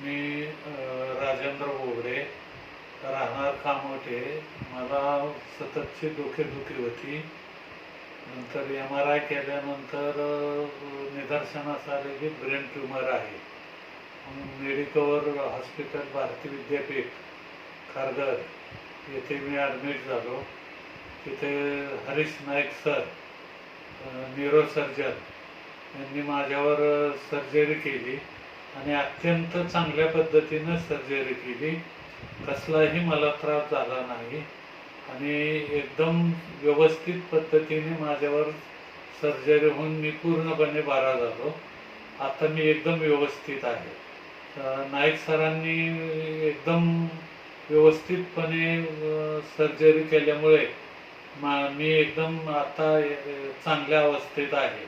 मी राजेंद्र बोबडे, राहणार कामोठे. मला सततची डोकेदुखी होती. नंतर MRI केल्यानंतर निदर्शनास आले की ब्रेन ट्यूमर आहे. मेडिकवर हॉस्पिटल भारती विद्यापीठ खारघर येथे मी ॲडमिट झालो. तिथे हरीश नाईक सर, न्यूरोसर्जन, यांनी माझ्यावर सर्जरी केली आणि अत्यंत चांगल्या पद्धतीनं सर्जरी केली. कसलाही मला त्रास झाला नाही आणि एकदम व्यवस्थित पद्धतीने माझ्यावर सर्जरी होऊन मी पूर्णपणे बरा झालो. आता मी एकदम व्यवस्थित आहे. नाईक सरांनी एकदम व्यवस्थितपणे सर्जरी केल्यामुळे मी एकदम आता चांगल्या अवस्थेत आहे.